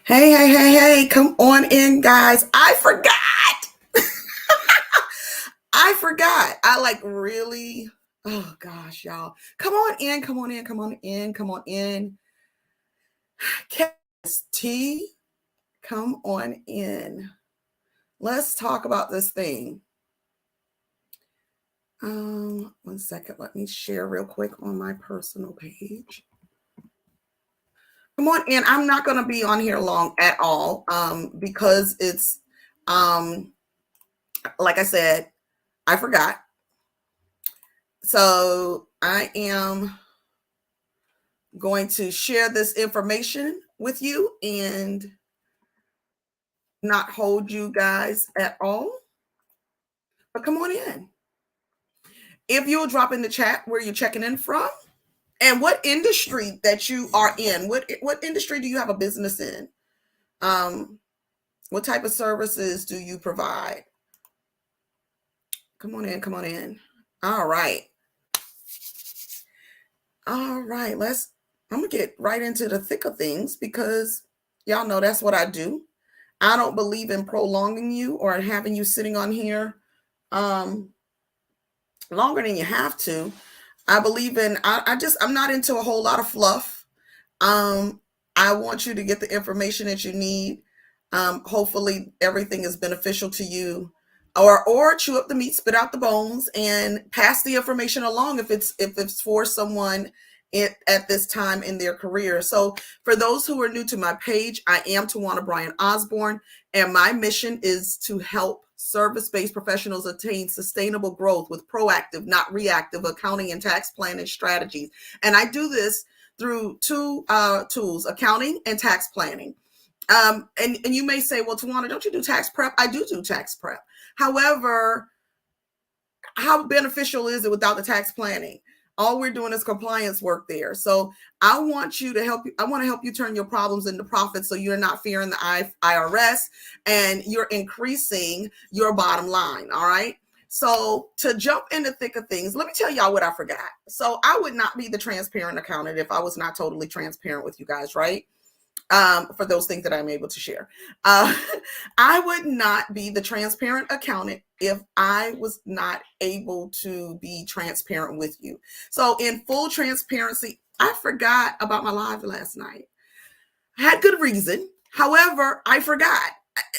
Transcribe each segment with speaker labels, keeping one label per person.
Speaker 1: Hey, come on in, guys. I forgot. I forgot. I like really, oh gosh, y'all. Come on in, come on in, come on in, come on in. T, come on in. Let's talk about this thing. 1 second. Let me share real quick on my personal page. Come on in. I'm not going to be on here long at all because it's, like I said, I forgot. So I am going to share this information with you and not hold you guys at all. But come on in. If you'll drop in the chat where you're checking in from and what industry that you are in. What industry do you have a business in? What type of services do you provide? Come on in, come on in. All right. I'm gonna get right into the thick of things because y'all know that's what I do. I don't believe in prolonging you or having you sitting on here longer than you have to. I believe in I'm not into a whole lot of fluff. I want you to get the information that you need. Hopefully everything is beneficial to you. Or chew up the meat, spit out the bones, and pass the information along if it's for someone at this time in their career. So for those who are new to my page, I am Tawana Bryan Osborne, and my mission is to help service-based professionals attain sustainable growth with proactive, not reactive accounting and tax planning strategies. And I do this through two tools, accounting and tax planning. And you may say, well, Tawana, don't you do tax prep? I do tax prep. However, how beneficial is it without the tax planning? All we're doing is compliance work there. So I want to help you turn your problems into profits so you're not fearing the IRS and you're increasing your bottom line. All right. So to jump in the thick of things, let me tell y'all what I forgot. So I would not be the transparent accountant if I was not totally transparent with you guys, right? For those things that I'm able to share. I would not be the transparent accountant if I was not able to be transparent with you. So in full transparency, I forgot about my live last night. I had good reason. However, I forgot.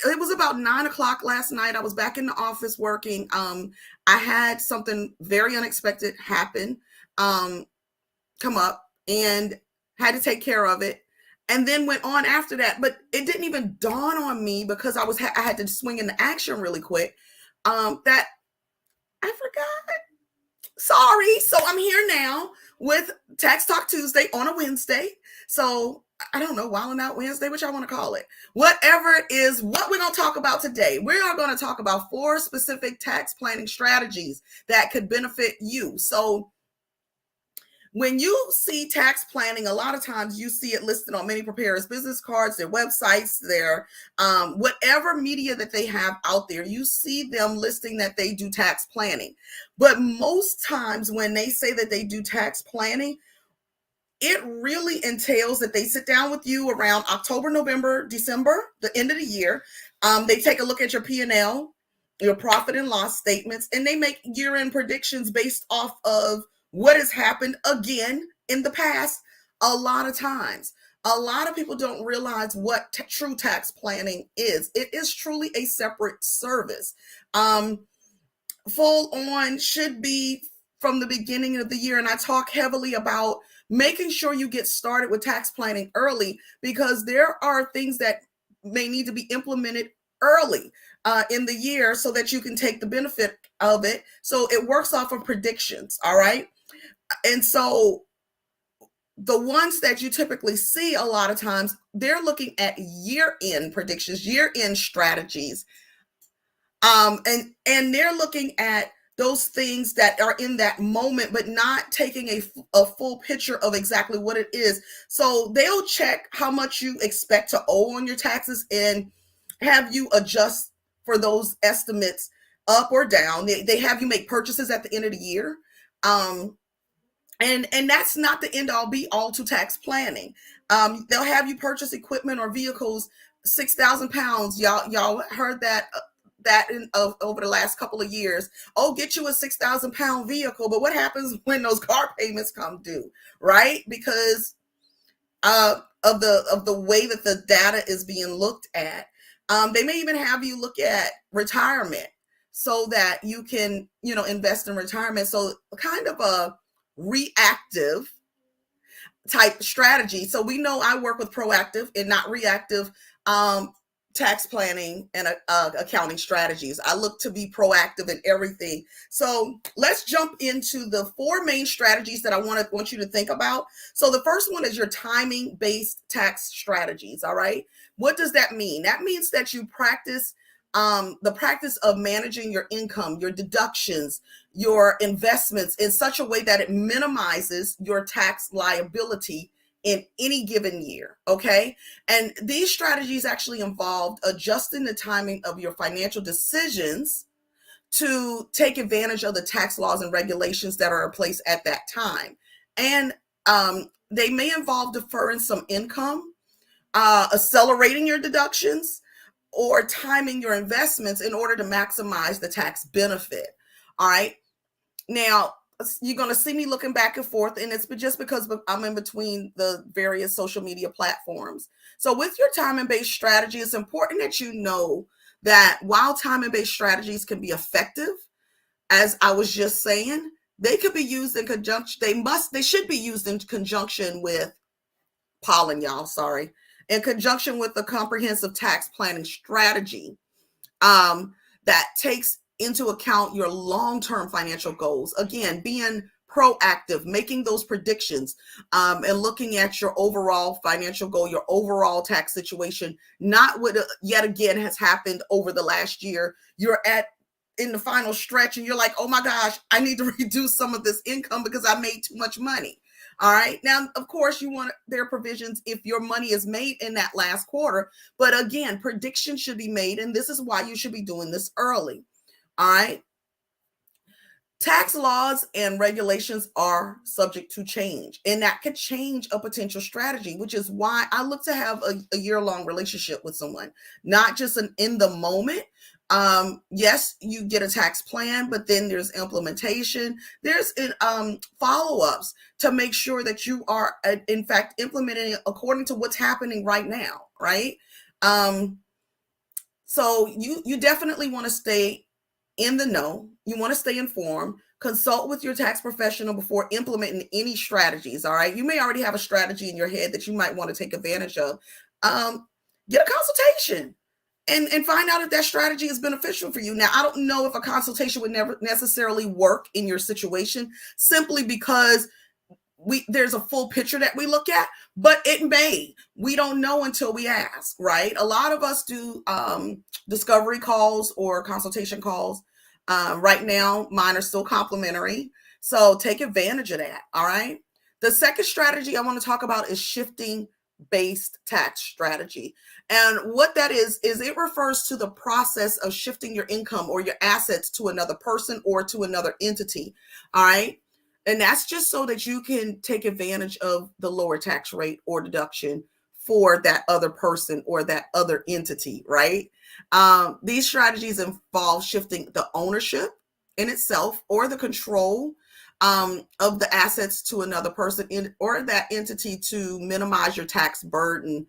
Speaker 1: It was about 9:00 last night. I was back in the office working. I had something very unexpected happen, come up, and had to take care of it. And then went on after that, but it didn't even dawn on me because I had to swing into action really quick. That I forgot. Sorry. So I'm here now with Tax Talk Tuesday on a Wednesday. So I don't know, Wilding Out Wednesday, which I want to call it. Whatever it is, what we're going to talk about today. We are going to talk about 4 specific tax planning strategies that could benefit you. So when you see tax planning, a lot of times you see it listed on many preparers' business cards, their websites, their whatever media that they have out there, you see them listing that they do tax planning. But most times when they say that they do tax planning, it really entails that they sit down with you around October, November, December, the end of the year. They take a look at your P&L, your profit and loss statements, and they make year-end predictions based off of what has happened again in the past. A lot of times, a lot of people don't realize what true tax planning is. It is truly a separate service. Full on should be from the beginning of the year. And I talk heavily about making sure you get started with tax planning early, because there are things that may need to be implemented early in the year so that you can take the benefit of it. So it works off of predictions. All right. And so the ones that you typically see a lot of times, they're looking at year-end predictions, year-end strategies. And they're looking at those things that are in that moment, but not taking a full picture of exactly what it is. So they'll check how much you expect to owe on your taxes and have you adjust for those estimates up or down. They have you make purchases at the end of the year. And that's not the end all be all to tax planning. They'll have you purchase equipment or vehicles 6,000 pounds. Y'all heard that over the last couple of years. Oh, get you a 6,000 pound vehicle, but what happens when those car payments come due, right? Because of the way that the data is being looked at. They may even have you look at retirement so that you can, invest in retirement. So kind of a reactive type strategy. So we know I work with proactive and not reactive tax planning and accounting strategies. I look to be proactive in everything. So let's jump into the four main strategies that I want you to think about. So the first one is your timing based tax strategies. All right. What does that mean? That means that you practice the practice of managing your income, your deductions, your investments in such a way that it minimizes your tax liability in any given year. Okay. And these strategies actually involved adjusting the timing of your financial decisions to take advantage of the tax laws and regulations that are in place at that time. And they may involve deferring some income, accelerating your deductions, or timing your investments in order to maximize the tax benefit. All right. Now, you're going to see me looking back and forth, and it's just because I'm in between the various social media platforms. So with your time-based strategy, it's important that you know that while time-based strategies can be effective, as I was just saying, they could be used in conjunction. They should be used in conjunction with in conjunction with the comprehensive tax planning strategy that takes into account your long-term financial goals. Again, being proactive, making those predictions, and looking at your overall financial goal, your overall tax situation, not what yet again has happened over the last year. You're in the final stretch and you're like, oh my gosh, I need to reduce some of this income because I made too much money. All right. Now, of course, there are provisions if your money is made in that last quarter. But again, predictions should be made. And this is why you should be doing this early. All right. Tax laws and regulations are subject to change, and that could change a potential strategy, which is why I look to have a year-long relationship with someone, not just an in the moment. Yes, you get a tax plan, but then there's implementation. There's follow-ups to make sure that you are, in fact, implementing according to what's happening right now, right? So you definitely want to stay in the know. You want to stay informed. Consult with your tax professional before implementing any strategies. All right. You may already have a strategy in your head that you might want to take advantage of. Get a consultation and find out if that strategy is beneficial for you. Now, I don't know if a consultation would never necessarily work in your situation simply because there's a full picture that we look at, but it may. We don't know until we ask, right? A lot of us do discovery calls or consultation calls. Right now, mine are still complimentary. So take advantage of that, all right? The second strategy I want to talk about is shifting based tax strategy. And what that is it refers to the process of shifting your income or your assets to another person or to another entity, all right? And that's just so that you can take advantage of the lower tax rate or deduction for that other person or that other entity, right? These strategies involve shifting the ownership in itself or the control of the assets to another person or that entity to minimize your tax burden,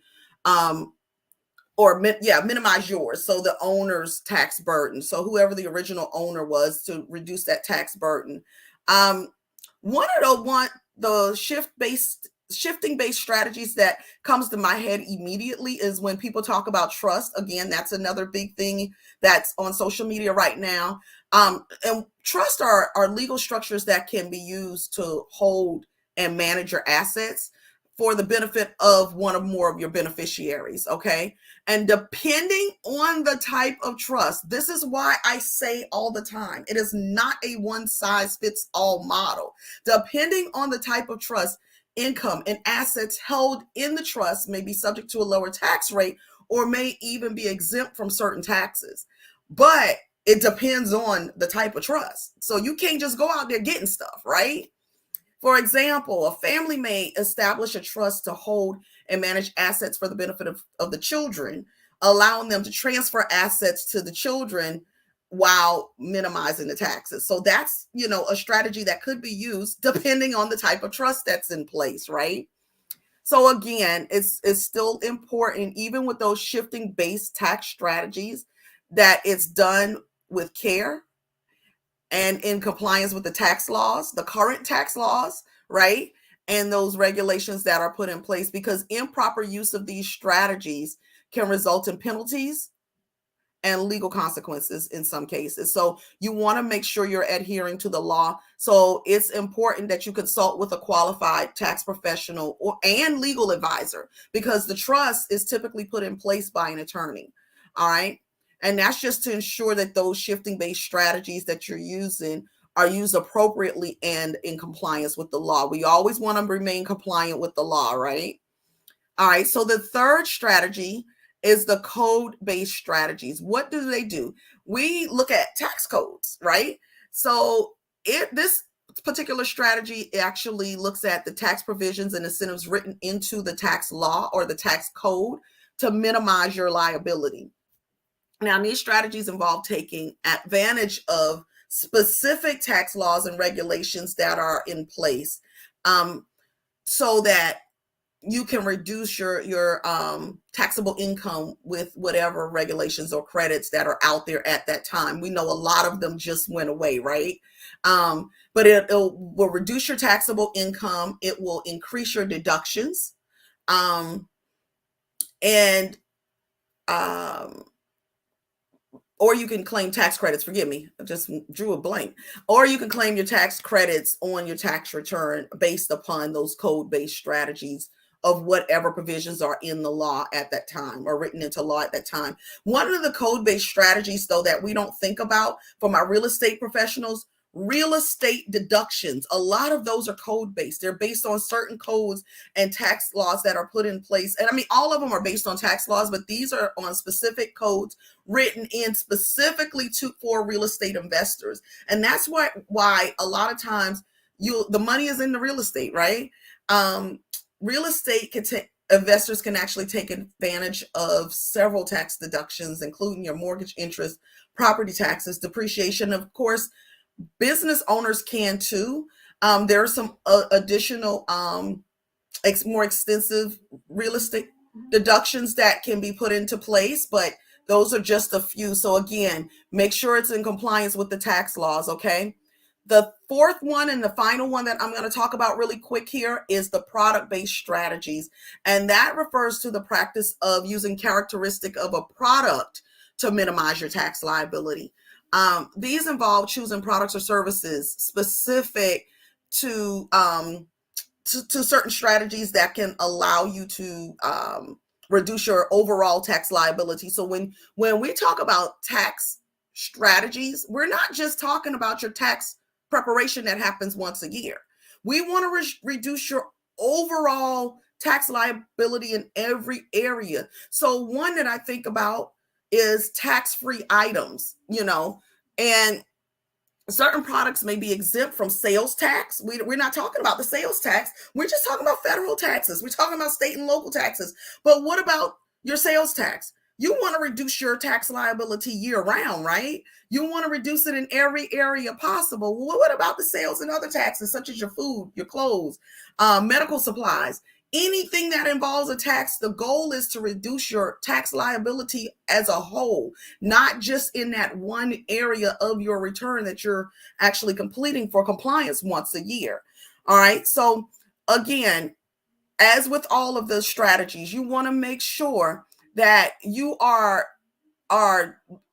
Speaker 1: minimize yours. So the owner's tax burden. So whoever the original owner was, to reduce that tax burden. One of the shifting based strategies that comes to my head immediately is when people talk about trust. Again, that's another big thing that's on social media right now. And trust are legal structures that can be used to hold and manage your assets for the benefit of one or more of your beneficiaries, okay? And depending on the type of trust, this is why I say all the time, it is not a one-size-fits-all model. Depending on the type of trust, income and assets held in the trust may be subject to a lower tax rate or may even be exempt from certain taxes. But it depends on the type of trust. So you can't just go out there getting stuff, right? For example, a family may establish a trust to hold and manage assets for the benefit of the children, allowing them to transfer assets to the children while minimizing the taxes. So that's, a strategy that could be used depending on the type of trust that's in place, right? So again, it's still important, even with those shifting base tax strategies, that it's done with care and in compliance with the tax laws, the current tax laws, right? And those regulations that are put in place, because improper use of these strategies can result in penalties and legal consequences in some cases. So you want to make sure you're adhering to the law. So it's important that you consult with a qualified tax professional and legal advisor, because the trust is typically put in place by an attorney. All right. And that's just to ensure that those shifting based strategies that you're using are used appropriately and in compliance with the law. We always want to remain compliant with the law, right? All right. So the third strategy is the code-based strategies. What do they do? We look at tax codes, right? So this particular strategy actually looks at the tax provisions and incentives written into the tax law or the tax code to minimize your liability. Now, these strategies involve taking advantage of specific tax laws and regulations that are in place, so that you can reduce your taxable income with whatever regulations or credits that are out there at that time. We know a lot of them just went away, right? But it will reduce your taxable income. It will increase your deductions. Or you can claim tax credits. Forgive me, I just drew a blank. Or you can claim your tax credits on your tax return based upon those code-based strategies of whatever provisions are in the law at that time or written into law at that time. One of the code-based strategies, though, that we don't think about for my real estate professionals, real estate deductions. A lot of those are code-based. They're based on certain codes and tax laws that are put in place. And I mean, all of them are based on tax laws, but these are on specific codes written in specifically for real estate investors. And that's why a lot of times the money is in the real estate, right? Real estate investors can actually take advantage of several tax deductions, including your mortgage interest, property taxes, depreciation. Of course, business owners can too. There are some additional, more extensive real estate deductions that can be put into place, but those are just a few. So again, make sure it's in compliance with the tax laws, okay? The fourth one and the final one that I'm going to talk about really quick here is the product-based strategies. And that refers to the practice of using characteristic of a product to minimize your tax liability. These involve choosing products or services specific to certain strategies that can allow you to reduce your overall tax liability. So when we talk about tax strategies, we're not just talking about your tax preparation that happens once a year. We want to reduce your overall tax liability in every area. So one that I think about is tax-free items, and certain products may be exempt from sales tax. We're not talking about the sales tax. We're just talking about federal taxes. We're talking about state and local taxes. But what about your sales tax? You want to reduce your tax liability year round, right? You want to reduce it in every area possible. Well, what about the sales and other taxes, such as your food, your clothes, medical supplies? Anything that involves a tax, the goal is to reduce your tax liability as a whole, not just in that one area of your return that you're actually completing for compliance once a year. All right. So again, as with all of the strategies, you want to make sure that you are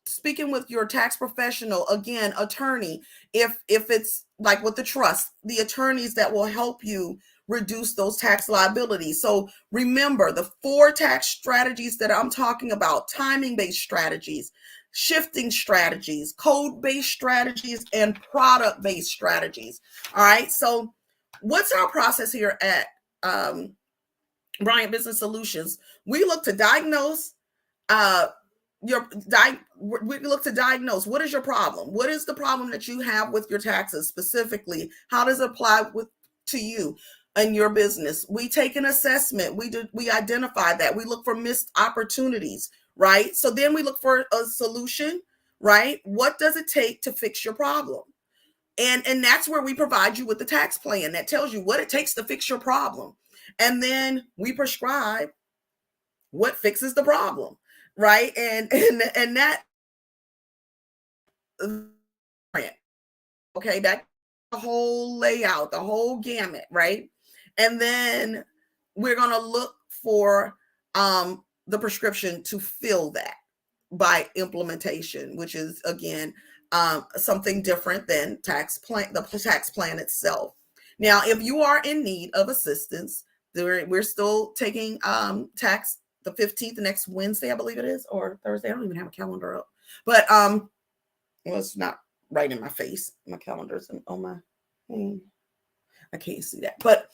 Speaker 1: speaking with your tax professional, again, attorney, if it's like with the trust, the attorneys that will help you reduce those tax liabilities. So remember the 4 tax strategies that I'm talking about: timing-based strategies, shifting strategies, code-based strategies, and product-based strategies. All right. So what's our process here at Bryant Business Solutions? We look to diagnose we look to diagnose what is your problem. What is the problem that you have with your taxes specifically? How does it apply to you and your business. We take an assessment. We identify that. We look for missed opportunities, right? So then we look for a solution, right? What does it take to fix your problem? And that's where we provide you with the tax plan that tells you what it takes to fix your problem. And then we prescribe what fixes the problem, right? And that, okay, that the whole layout, the whole gamut, right? And then we're going to look for the prescription to fill that by implementation, which is again something different than the tax plan itself. Now, if you are in need of assistance, we're still taking tax the 15th, next Wednesday, I believe it is, or Thursday. I don't even have a calendar up, but well, it's not right in my face. My calendar's on my thing. I can't see that, but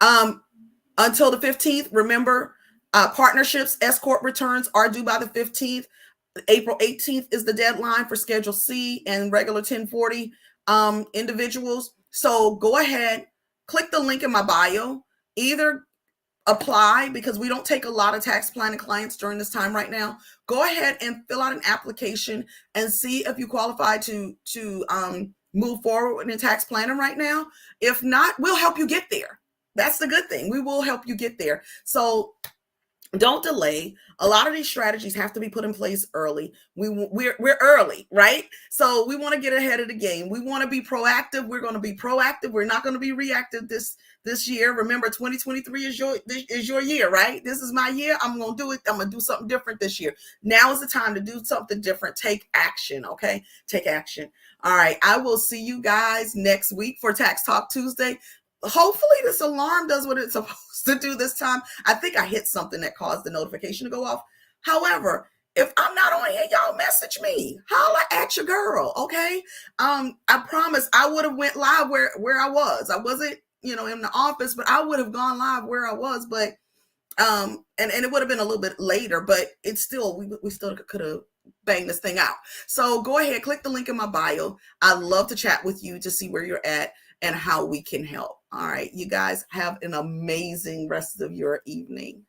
Speaker 1: until the 15th, remember, partnerships, S corp returns are due by the 15th. April 18th is the deadline for Schedule C and regular 1040 individuals. So go ahead, click the link in my bio, either apply, because we don't take a lot of tax planning clients during this time right now. Go ahead and fill out an application and see if you qualify to move forward in tax planning right now. If not, we'll help you get there. That's the good thing. We will help you get there. So don't delay. A lot of these strategies have to be put in place early. We're early, right? So we want to get ahead of the game. We want to be proactive. We're going to be proactive. We're not going to be reactive this year. Remember, 2023 is your year, right? This is my year. I'm going to do it. I'm going to do something different this year. Now is the time to do something different. Take action, okay? Take action. All right. I will see you guys next week for Tax Talk Tuesday. Hopefully this alarm does what it's supposed to do this time. I think I hit something that caused the notification to go off. However, if I'm not on here, y'all message me. Holla at your girl, okay? I promise I would have went live where I was. I wasn't, in the office, but I would have gone live where I was. But and it would have been a little bit later, but it's still we still could have banged this thing out. So go ahead, click the link in my bio. I'd love to chat with you to see where you're at and how we can help. All right, you guys have an amazing rest of your evening.